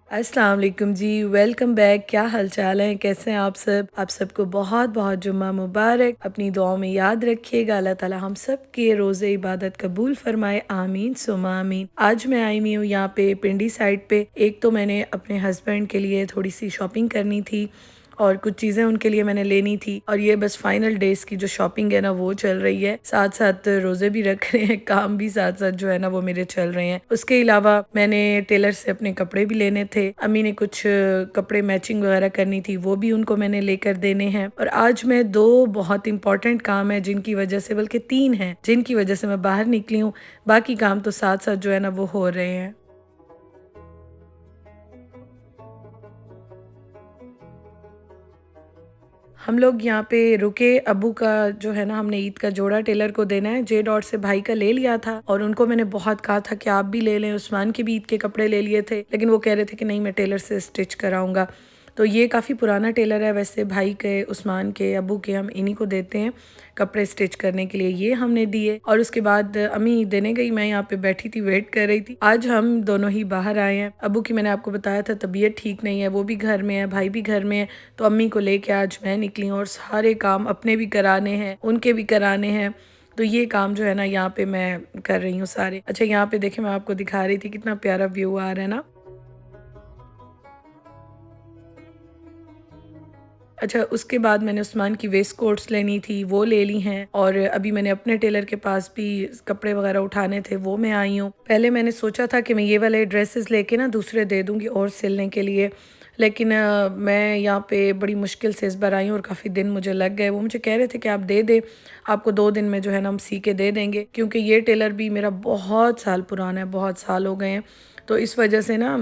अस्सलाम वालेकुम जी, welcome back. क्या हाल-चाल है? कैसे हैं आप सब? आप सबको बहुत-बहुत जुम्मा मुबारक। अपनी दुआओं में याद रखिएगा। अल्लाह ताला हम सब के रोज़े इबादत कबूल फ़रमाए, आमीन सुम्मा आमीन। आज मैं आई हुई हूँ यहाँ पे पिंडी साइड पे। एक तो मैंने अपने हस्बैंड के लिए थोड़ी-सी शॉपिंग करनी थी और कुछ चीज़ें उनके लिए मैंने लेनी थी और ये बस फाइनल डेज़ की जो शॉपिंग है ना वो चल रही है। साथ-साथ रोज़े भी रख रहे हैं, काम भी साथ-साथ जो है ना वो मेरे चल रहे हैं। उसके अलावा मैंने टेलर से अपने कपड़े भी लेने थे। अम्मी ने कुछ कपड़े मैचिंग वगैरह करनी थी, वो भी उनको मैंने लेकर देने हैं। और आज मैं 2 बहुत इम्पोर्टेंट काम है जिनकी वज़ह से, बल्कि 3 हैं, जिनकी वज़ह से मैं बाहर निकली हूँ। बाकी काम तो साथ-साथ जो है ना वो हो रहे हैं। हम लोग यहाँ पे रुके, अब्बू का जो है ना हमने ईद का जोड़ा टेलर को देना है, जे डॉट से भाई का ले लिया था और उनको मैंने बहुत कहा था कि आप भी ले लें। उस्मान के भी ईद के कपड़े ले लिए थे, लेकिन वो कह रहे थे कि नहीं मैं टेलर से स्टिच कराऊंगा। तो ये काफ़ी पुराना टेलर है वैसे, भाई के, उस्मान के, अब्बू के, हम इन्हीं को देते हैं कपड़े स्टिच करने के लिए। ये हमने दिए और उसके बाद अम्मी देने गई, मैं यहाँ पे बैठी थी, वेट कर रही थी। आज हम दोनों ही बाहर आए हैं। अब्बू की मैंने आपको बताया था तबीयत ठीक नहीं है, वो भी घर में है, भाई भी घर में है, तो अम्मी को लेके आज मैं निकली हूँ और सारे काम अपने भी कराने हैं, उनके भी कराने हैं। तो ये काम जो है ना यहाँ पे मैं कर रही हूँ सारे। अच्छा, यहाँ पे देखिए मैं आपको दिखा रही थी कितना प्यारा व्यू आ रहा है ना। अच्छा, उसके बाद मैंने उस्मान की वेस्ट कोट्स लेनी थी, वो ले ली हैं और अभी मैंने अपने टेलर के पास भी कपड़े वगैरह उठाने थे, वो मैं आई हूँ। पहले मैंने सोचा था कि मैं ये वाले ड्रेसेस लेके ना दूसरे दे दूँगी और सिलने के लिए, लेकिन मैं यहाँ पे बड़ी मुश्किल से इस बार आई हूँ और काफ़ी दिन मुझे लग गए। वो मुझे कह रहे थे कि आप दे दें, आपको 2 दिन में जो है ना हम सी के दे देंगे, क्योंकि ये टेलर भी मेरा बहुत साल पुराना है, बहुत साल हो गए हैं। तो इस वजह से ना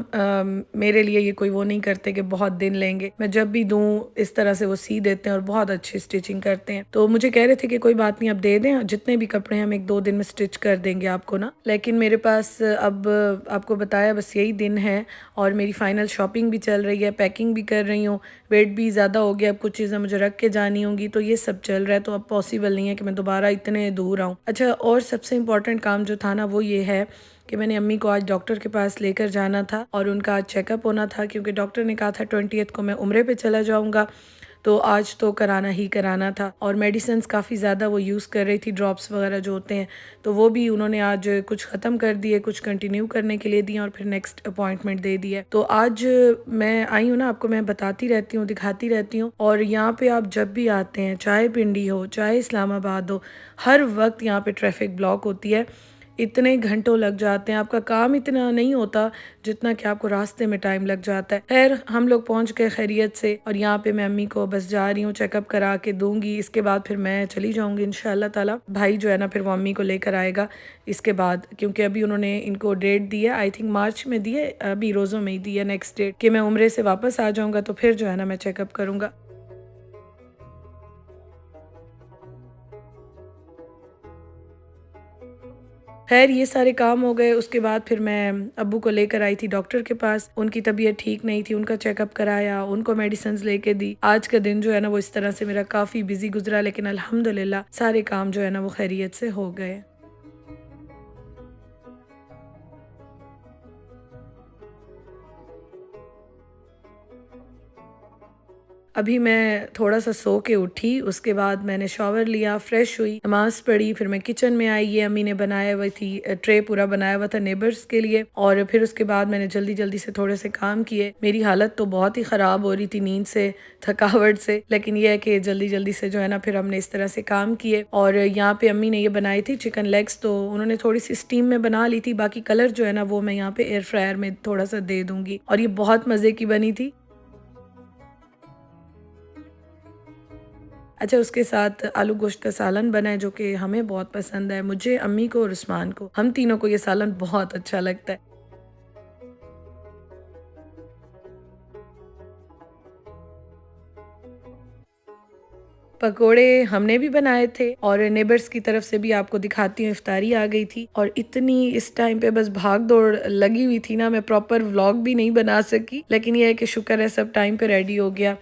मेरे लिए ये कोई वो नहीं करते कि बहुत दिन लेंगे। मैं जब भी दूँ इस तरह से वो सी देते हैं और बहुत अच्छी स्टिचिंग करते हैं। तो मुझे कह रहे थे कि कोई बात नहीं, आप दे दें, जितने भी कपड़े हैं हम 1-2 दिन में स्टिच कर देंगे आपको ना। लेकिन मेरे पास अब आपको बताया बस यही दिन है और मेरी फाइनल शॉपिंग भी चल रही है, पैकिंग भी कर रही हूँ, वेट भी ज़्यादा हो गया, अब कुछ चीज़ें मुझे रख के जानी होंगी, तो ये सब चल रहा है। तो अब पॉसिबल नहीं है कि मैं दोबारा इतने दूर आऊँ। अच्छा, और सबसे इम्पोर्टेंट काम जो था ना वो ये है कि मैंने अम्मी को आज डॉक्टर के पास लेकर जाना था और उनका आज चेकअप होना था, क्योंकि डॉक्टर ने कहा था 20th को मैं उम्रे पे चला जाऊंगा, तो आज तो कराना ही कराना था। और मेडिसिन्स काफ़ी ज़्यादा वो यूज़ कर रही थी, ड्रॉप्स वगैरह जो होते हैं, तो वो भी उन्होंने आज कुछ ख़त्म कर दिए, कुछ कंटिन्यू करने के लिए दिए और फिर नेक्स्ट अपॉइंटमेंट दे दिया। तो आज मैं आई हूँ ना, आपको मैं बताती रहती हूँ, दिखाती रहती हूँ। और यहाँ पे आप जब भी आते हैं, चाहे पिंडी हो, चाहे इस्लामाबाद हो, हर वक्त यहाँ पे ट्रैफिक ब्लॉक होती है। इतने घंटों लग जाते हैं, आपका काम इतना नहीं होता जितना कि आपको रास्ते में टाइम लग जाता है। खैर, हम लोग पहुंच गए खैरियत से और यहाँ पे मैं अम्मी को बस जा रही हूँ, चेकअप करा के दूंगी, इसके बाद फिर मैं चली जाऊंगी इंशाल्लाह ताला। भाई जो है ना फिर वो अम्मी को लेकर आएगा इसके बाद, क्योंकि अभी उन्होंने इनको डेट दी है, आई थिंक मार्च में दी है, अभी रोज़ों में ही दी है नेक्स्ट डेट, कि मैं उम्रे से वापस आ जाऊंगा तो फिर जो है ना मैं चेकअप करूंगा। खैर, ये सारे काम हो गए, उसके बाद फिर मैं अब्बू को लेकर आई थी डॉक्टर के पास। उनकी तबीयत ठीक नहीं थी, उनका चेकअप कराया, उनको मेडिसिन्स लेके दी। आज का दिन जो है ना वो इस तरह से मेरा काफ़ी बिज़ी गुज़रा, लेकिन अल्हम्दुलिल्लाह सारे काम जो है ना वो खैरियत से हो गए। अभी मैं थोड़ा-सा सो के उठी, उसके बाद मैंने शॉवर लिया, फ्रेश हुई, नमाज़ पढ़ी, फिर मैं किचन में आई, ये अम्मी ने बनाया हुई थी ट्रे पूरा बनाया हुआ था नेबर्स के लिए, और फिर उसके बाद मैंने जल्दी-जल्दी से थोड़े से काम किए। मेरी हालत तो बहुत ही ख़राब हो रही थी नींद से, थकावट से, लेकिन ये है कि जल्दी-जल्दी से जो है ना फिर हमने इस तरह से काम किए। और यहाँ पे अम्मी ने ये बनाई थी चिकन लेग्स, तो उन्होंने थोड़ी-सी स्टीम में बना ली थी, बाकी कलर जो है ना वो मैं यहाँ पे एयर फ्रायर में थोड़ा-सा दे दूँगी और ये बहुत मज़े की बनी थी। अच्छा, उसके साथ आलू गोश्त का सालन बना है जो कि हमें बहुत पसंद है, मुझे, अम्मी को और उस्मान को। हम तीनों को ये सालन बहुत अच्छा लगता है। पकोड़े हमने भी बनाए थे और नेबर्स की तरफ से भी आपको दिखाती हूँ, इफ्तारी आ गई थी और इतनी इस टाइम पे बस भाग-दौड़ लगी हुई थी ना, मैं प्रॉपर व्लॉग भी नहीं बना सकी, लेकिन ये है कि शुक्र है सब टाइम पे रेडी हो गया।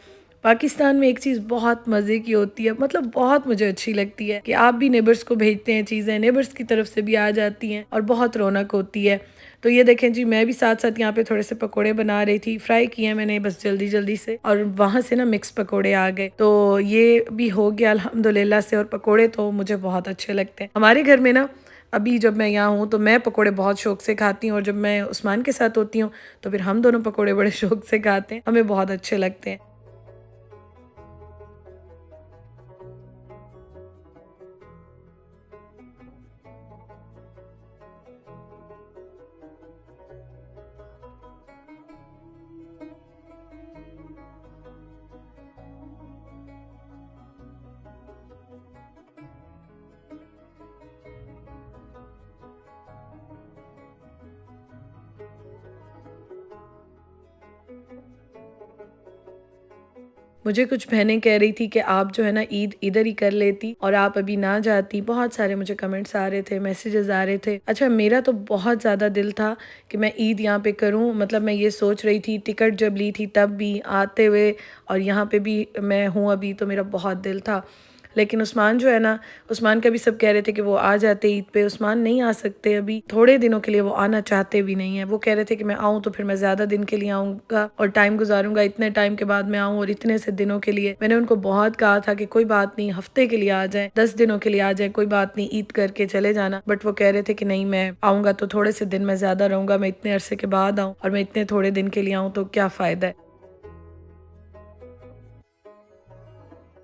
पाकिस्तान में एक चीज़ बहुत मज़े की होती है, मतलब बहुत मुझे अच्छी लगती है कि आप भी नेबर्स को भेजते हैं चीज़ें, नेबर्स की तरफ से भी आ जाती हैं और बहुत रौनक होती है। तो ये देखें जी, मैं भी साथ-साथ यहाँ पे थोड़े से पकोड़े बना रही थी, फ्राई किए हैं मैंने बस जल्दी-जल्दी से, और वहाँ से ना मिक्स पकोड़े आ गए। तो ये भी हो गया अल्हम्दुलिल्लाह से, और पकोड़े तो मुझे बहुत अच्छे लगते हैं। हमारे घर में ना अभी जब मैं यहाँ हूँ तो मैं पकोड़े बहुत शौक से खाती हूँ, और जब मैं उस्मान के साथ होती हूँ तो फिर हम दोनों पकोड़े बड़े शौक से खाते हैं, हमें बहुत अच्छे लगते हैं। मुझे कुछ बहनें कह रही थी कि आप जो है ना ईद इधर ही कर लेती और आप अभी ना जाती। बहुत सारे मुझे कमेंट्स आ रहे थे, मैसेजेस आ रहे थे। अच्छा, मेरा तो बहुत ज़्यादा दिल था कि मैं ईद यहाँ पे करूँ, मतलब मैं ये सोच रही थी, टिकट जब ली थी तब भी, आते हुए, और यहाँ पे भी मैं हूँ अभी, तो मेरा बहुत दिल था। लेकिन उस्मान जो है ना, उस्मान का भी सब कह रहे थे कि वो आ जाते ईद पे। उस्मान नहीं आ सकते अभी, थोड़े दिनों के लिए वो आना चाहते भी नहीं है। वो कह रहे थे कि मैं आऊँ तो फिर मैं ज़्यादा दिन के लिए आऊँगा और टाइम गुज़ारूँगा, इतने टाइम के बाद मैं आऊँ और इतने से दिनों के लिए। मैंने उनको बहुत कहा था कि कोई बात नहीं, हफ्ते के लिए आ जाएँ, 10 दिनों के लिए आ जाएँ, कोई बात नहीं, ईद करके चले जाना। बट वो कह रहे थे कि नहीं, मैं आऊँगा तो थोड़े से दिन मैं ज़्यादा रहूँगा, मैं इतने अरसे के बाद आऊँ और मैं इतने थोड़े दिन के लिए आऊँ तो क्या फ़ायदा है।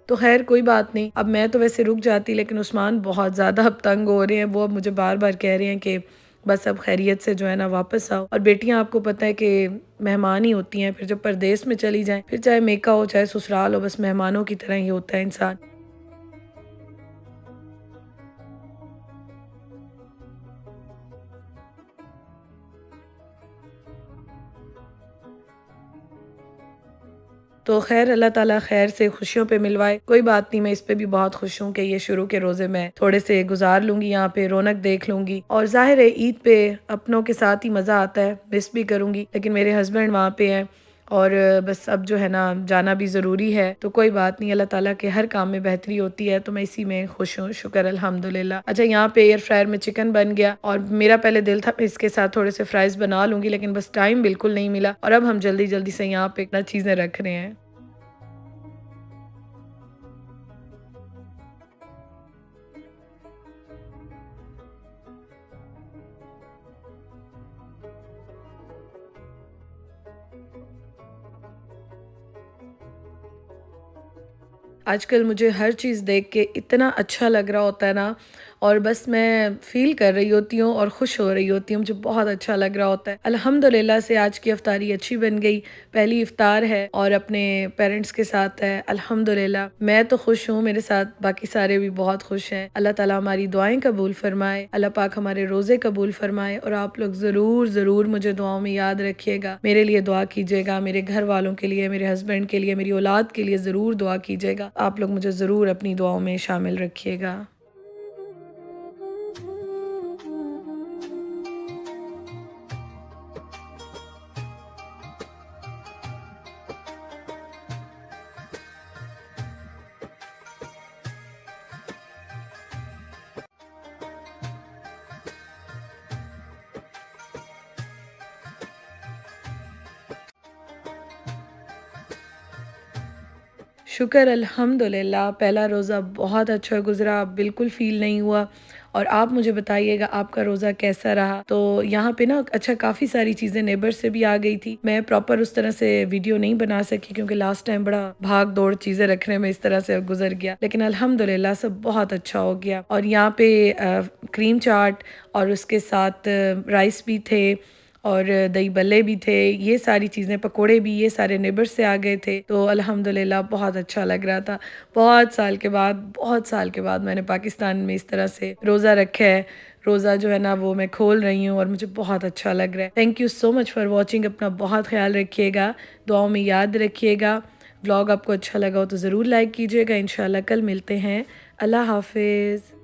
तो ख़ैर कोई बात नहीं, अब मैं तो वैसे रुक जाती, लेकिन उस्मान बहुत ज़्यादा अब तंग हो रहे हैं। वो अब मुझे बार-बार कह रहे हैं कि बस अब खैरियत से जो है ना वापस आओ। और बेटियाँ आपको पता है कि मेहमान ही होती हैं, फिर जब परदेस में चली जाएँ, फिर चाहे मेका हो चाहे ससुराल हो, बस मेहमानों की तरह ही होता है इंसान। तो ख़ैर अल्लाह ताला ख़ैर से खुशियों पे मिलवाए। कोई बात नहीं, मैं इस पे भी बहुत खुश हूँ कि ये शुरू के रोज़े मैं थोड़े से गुज़ार लूँगी यहाँ पे, रौनक देख लूँगी, और ज़ाहिर है ईद पे अपनों के साथ ही मज़ा आता है, मिस भी करूँगी, लेकिन मेरे हस्बैंड वहाँ पे हैं और बस अब जो है ना जाना भी ज़रूरी है। तो कोई बात नहीं, अल्लाह ताला के हर काम में बेहतरी होती है, तो मैं इसी में खुश हूँ, शुक्र अल्हम्दुलिल्लाह। अच्छा, यहाँ पे एयर फ्रायर में चिकन बन गया, और मेरा पहले दिल था मैं इसके साथ थोड़े से फ्राइज़ बना लूँगी, लेकिन बस टाइम बिल्कुल नहीं मिला, और अब हम जल्दी-जल्दी से यहाँ पे ना चीज़ें रख रहे हैं। आजकल मुझे हर चीज़ देख के इतना अच्छा लग रहा होता है ना, और बस मैं फ़ील कर रही होती हूँ और खुश हो रही होती हूँ, मुझे बहुत अच्छा लग रहा होता है। अल्हम्दुलिल्लाह से आज की इफ्तारी अच्छी बन गई, पहली इफ्तार है और अपने पेरेंट्स के साथ है, अल्हम्दुलिल्लाह। मैं तो खुश हूँ, मेरे साथ बाकी सारे भी बहुत खुश हैं। अल्लाह ताला हमारी दुआएँ कबूल फ़रमाए, अल्लाह पाक हमारे रोज़े कबूल फ़रमाए, और आप लोग ज़रूर मुझे दुआओं में याद रखिएगा। मेरे लिए दुआ कीजिएगा, मेरे घर वालों के लिए, मेरे हस्बैंड के लिए, मेरी औलाद के लिए ज़रूर दुआ कीजिएगा। आप लोग मुझे ज़रूर अपनी दुआओं में शामिल रखिएगा। शुक्र अल्हम्दुलिल्लाह, पहला रोज़ा बहुत अच्छा गुज़रा, बिल्कुल फ़ील नहीं हुआ। और आप मुझे बताइएगा आपका रोज़ा कैसा रहा? तो यहाँ पे ना अच्छा काफ़ी सारी चीज़ें नेबर से भी आ गई थी। मैं प्रॉपर उस तरह से वीडियो नहीं बना सकी क्योंकि लास्ट टाइम बड़ा भाग-दौड़ चीज़ें रखने में इस तरह से गुज़र गया। लेकिन अल्हम्दुलिल्लाह सब बहुत अच्छा हो गया। और यहाँ पे क्रीम चाट और उसके साथ राइस भी थे और दही बल्ले भी थे, ये सारी चीज़ें, पकोड़े भी, ये सारे नेबर से आ गए थे। तो अल्हम्दुलिल्लाह बहुत अच्छा लग रहा था। बहुत साल के बाद मैंने पाकिस्तान में इस तरह से रोज़ा रखा है। रोज़ा जो है ना वो मैं खोल रही हूँ और मुझे बहुत अच्छा लग रहा है। Thank you so much for watching. अपना बहुत ख़्याल रखिएगा, दुआओं में याद रखिएगा। व्लॉग आपको अच्छा लगा हो तो ज़रूर लाइक कीजिएगा। इंशाल्लाह कल मिलते हैं। अल्लाह हाफ़िज़।